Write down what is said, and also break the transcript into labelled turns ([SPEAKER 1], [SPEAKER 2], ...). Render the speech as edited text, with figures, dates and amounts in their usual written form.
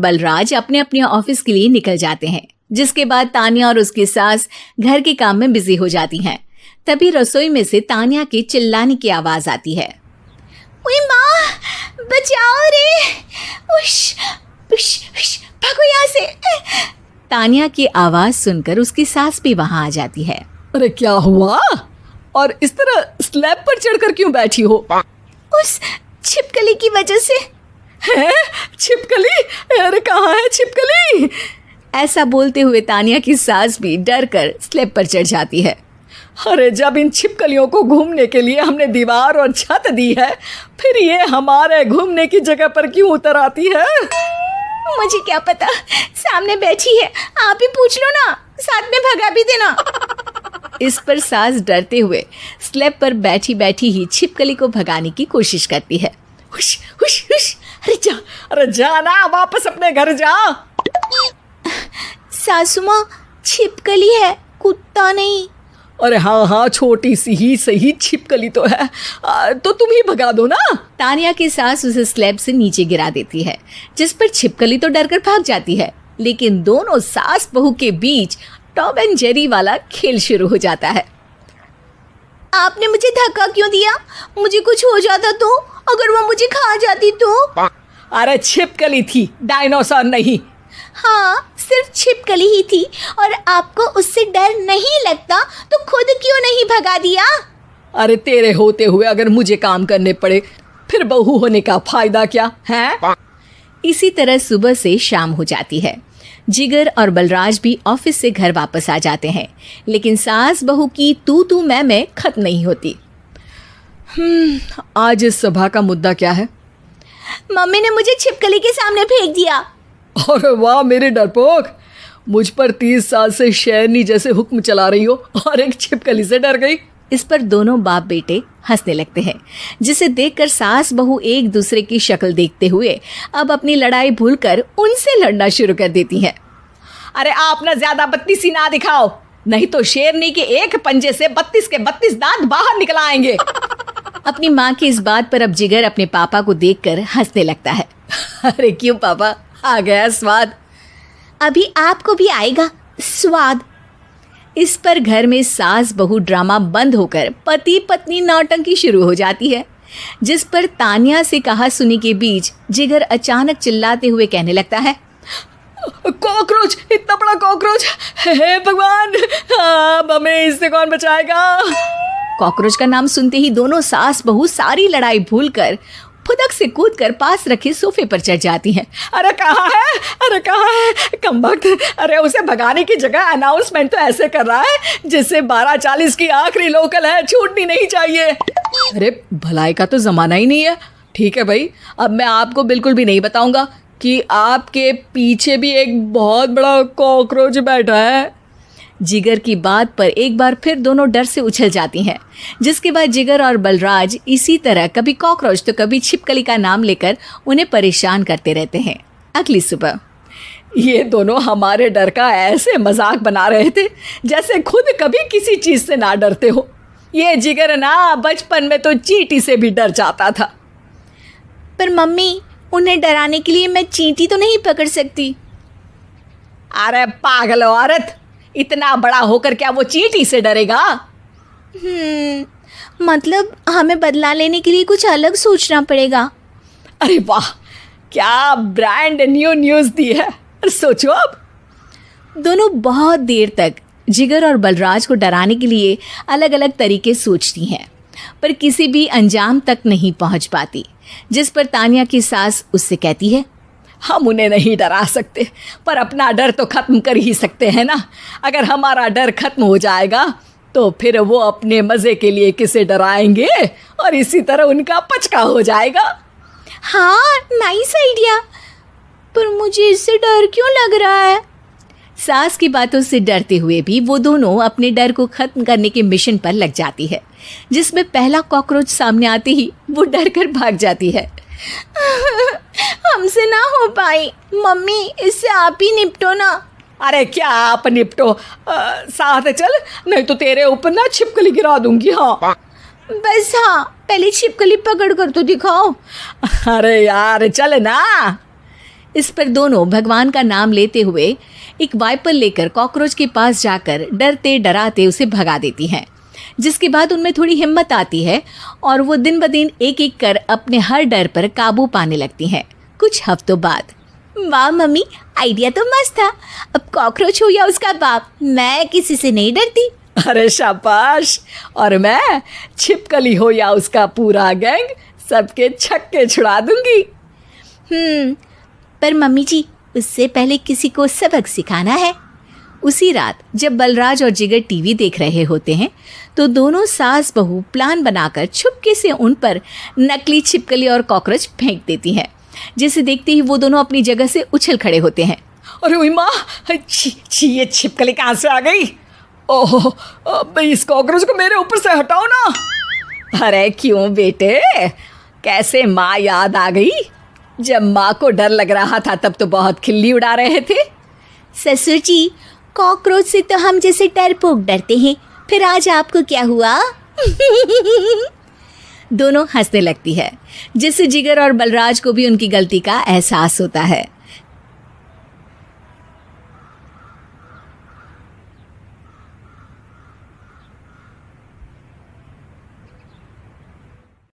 [SPEAKER 1] बलराज अपने अपने ऑफिस के लिए निकल जाते हैं, जिसके बाद तान्या और उसकी सास घर के काम में बिजी हो जाती हैं। तभी रसोई में से तान्या के चिल्लाने की आवाज आती है। ओए माँ, बचाओ रे, उश, उश, उश, भागो यहाँ से। तान्या की आवाज सुनकर उसकी सास भी वहां आ जाती है।
[SPEAKER 2] अरे क्या हुआ? और इस तरह स्लैब पर चढ़कर क्यों बैठी हो?
[SPEAKER 1] उस छिपकली की वजह से।
[SPEAKER 2] है? छिपकली? अरे कहाँ है छिपकली?
[SPEAKER 1] ऐसा बोलते हुए तान्या की सास भी डर कर स्लैब पर चढ़ जाती है।
[SPEAKER 2] अरे जब इन छिपकलियों को घूमने के लिए हमने दीवार और छत दी है, फिर ये हमारे घूमने की जगह पर क्यों उतर आती है?
[SPEAKER 1] मुझे क्या पता, सामने बैठी है, आप ही पूछ लो ना, साथ में भगा भी देना। इस पर सास डरते हुए स्लैब पर बैठी बैठी ही छिपकली को भगाने की कोशिश करती है।
[SPEAKER 2] हुश, हुश, हुश, अरे जा ना, वापस अपने घर जा।
[SPEAKER 1] सासू माँ, छिपकली है, कुत्ता नहीं।
[SPEAKER 2] अरे हाँ, छोटी सी ही सही छिपकली तो है, तो तुम ही भगा दो ना।
[SPEAKER 1] तान्या की सास उसे स्लैब से नीचे गिरा देती है, जिस पर छिपकली तो डरकर भाग जाती है, लेकिन दोनों सास बहू के बीच टॉम एंड जेरी वाला खेल शुरू हो जाता है। आपने मुझे धक्का क्यों दिया? मुझे कुछ हो जाता तो? अगर वो मुझे खा जाती तो?
[SPEAKER 2] अरे छिपकली थी, डायनासोर नहीं।
[SPEAKER 1] हाँ, सिर्फ छिपकली ही थी, और आपको उससे डर नहीं लगता तो खुद क्यों नहीं भगा दिया?
[SPEAKER 2] अरे तेरे होते हुए अगर मुझे काम करने पड़े, फिर बहू होने का फायदा क्या है?
[SPEAKER 1] इसी तरह सुबह से शाम हो जाती है। जिगर और बलराज भी ऑफिस से घर वापस आ जाते हैं, लेकिन सास बहू की तू मैं खत्म नहीं होती।
[SPEAKER 2] आज इस सभा का मुद्दा क्या है?
[SPEAKER 1] मम्मी ने मुझे छिपकली के सामने फेंक दिया।
[SPEAKER 2] अरे वाह मेरे डरपोक, मुझ पर 30 साल से शेरनी जैसे हुक्म चला रही हो और एक छिपकली से डर गई।
[SPEAKER 1] इस पर दोनों बाप बेटे हंसने लगते हैं, जिसे देखकर सास बहू एक दूसरे की शक्ल देखते हुए अब अपनी लड़ाई भूलकर उनसे लड़ना शुरू कर देती हैं।
[SPEAKER 2] अरे आप ना ज्यादा बत्तीसी ना दिखाओ, नहीं तो शेरनी के एक पंजे से 32 के 32 दांत बाहर निकल आएंगे।
[SPEAKER 1] अपनी माँ की इस बात पर अब जिगर अपने पापा को देखकर हंसने लगता है।
[SPEAKER 2] अरे क्यों पापा, आ गया स्वाद।
[SPEAKER 1] अभी आपको भी आएगा स्वाद। इस पर घर में सास बहू ड्रामा बंद होकर पति पत्नी नौटंकी शुरू हो जाती है, जिस पर तान्या से कहा सुनी के बीच जिगर अचानक चिल्लाते हुए कहने लगता है।
[SPEAKER 2] कॉकरोच, इतना बड़ा कॉकरोच, हे भगवान, अब हमें इससे कौन बचाएगा?
[SPEAKER 1] कॉकरोच का नाम सुनते ही दोनों सास बहू सारी लड़ाई भूलकर फुदक से कूदकर पास रखे सोफे पर चढ़ जाती हैं।
[SPEAKER 2] अरे कहाँ है, अरे कहाँ है कमबख्त? अरे उसे भगाने की जगह अनाउंसमेंट तो ऐसे कर रहा है जैसे 12:40 की आखिरी लोकल है, छूटनी नहीं चाहिए। अरे भलाई का तो ज़माना ही नहीं है। ठीक है भाई, अब मैं आपको बिल्कुल भी नहीं बताऊंगा कि आपके पीछे भी एक बहुत बड़ा कॉकरोच बैठा है।
[SPEAKER 1] जिगर की बात पर एक बार फिर दोनों डर से उछल जाती हैं, जिसके बाद जिगर और बलराज इसी तरह कभी कॉकरोच तो कभी छिपकली का नाम लेकर उन्हें परेशान करते रहते हैं। अगली सुबह
[SPEAKER 2] ये दोनों हमारे डर का ऐसे मजाक बना रहे थे जैसे खुद कभी किसी चीज़ से ना डरते हो। ये जिगर ना बचपन में तो चींटी से भी डर जाता था।
[SPEAKER 1] पर मम्मी, उन्हें डराने के लिए मैं चींटी तो नहीं पकड़ सकती।
[SPEAKER 2] अरे पागल औरत, इतना बड़ा होकर क्या वो चींटी से डरेगा?
[SPEAKER 1] मतलब हमें बदला लेने के लिए कुछ अलग सोचना पड़ेगा।
[SPEAKER 2] अरे वाह, क्या ब्रांड न्यू न्यूज़ दी है। सोचो अब।
[SPEAKER 1] दोनों बहुत देर तक जिगर और बलराज को डराने के लिए अलग अलग तरीके सोचती हैं, पर किसी भी अंजाम तक नहीं पहुंच पाती, जिस पर तान्या की सास उससे कहती है।
[SPEAKER 2] हम उन्हें नहीं डरा सकते, पर अपना डर तो खत्म कर ही सकते हैं ना। अगर हमारा डर खत्म हो जाएगा तो फिर वो अपने मज़े के लिए किसे डराएंगे और इसी तरह उनका पचका हो जाएगा।
[SPEAKER 1] हाँ, नाइस आइडिया, पर मुझे इससे डर क्यों लग रहा है? सास की बातों से डरते हुए भी वो दोनों अपने डर को खत्म करने के मिशन पर लग जाती है, जिसमें पहला कॉकरोच सामने आते ही वो डर कर भाग जाती है। हमसे ना हो पाई मम्मी, इससे आप ही निपटो ना।
[SPEAKER 2] अरे क्या आप निपटो, साथ चल, नहीं तो तेरे ऊपर ना छिपकली गिरा दूंगी। हाँ
[SPEAKER 1] बस, हाँ पहले छिपकली पकड़ कर तो दिखाओ।
[SPEAKER 2] अरे यार चल ना।
[SPEAKER 1] इस पर दोनों भगवान का नाम लेते हुए एक वाइपर लेकर कॉकरोच के पास जाकर डरते डराते उसे भगा देती हैं, जिसके बाद उनमें थोड़ी हिम्मत आती है और वो दिन ब दिन एक एक कर अपने हर डर पर काबू पाने लगती हैं। कुछ हफ्तों बाद, वाह मम्मी, आइडिया तो मस्त था। अब कॉकरोच हो या उसका बाप, मैं किसी से नहीं डरती।
[SPEAKER 2] अरे शाबाश। और मैं छिपकली हो या उसका पूरा गैंग, सबके छक्के छुड़ा दूंगी।
[SPEAKER 1] पर मम्मी जी, उससे पहले किसी को सबक सिखाना है। उसी रात जब बलराज और जिगर टीवी देख रहे होते हैं तो दोनों सास बहू प्लान बनाकर छुपके से उन पर नकली छिपकली और कॉकरोच फेंक देती हैं, जिसे देखते ही वो दोनों अपनी जगह से उछल खड़े होते हैं।
[SPEAKER 2] अरे ओए माँ, छी, ये छिपकली कहाँ से आ गई? ओह, अब इस कॉकरोच को मेरे ऊपर से हटाओ ना। अरे क्यों बेटे, कैसे माँ याद आ गई? जब माँ को डर लग रहा था तब तो बहुत खिल्ली उड़ा रहे थे।
[SPEAKER 1] ससुर जी, कॉकरोच से तो हम जैसे डरपोक डरते हैं, फिर आज आपको क्या हुआ? दोनों हंसने लगती है, जिससे जिगर और बलराज को भी उनकी गलती का एहसास होता है।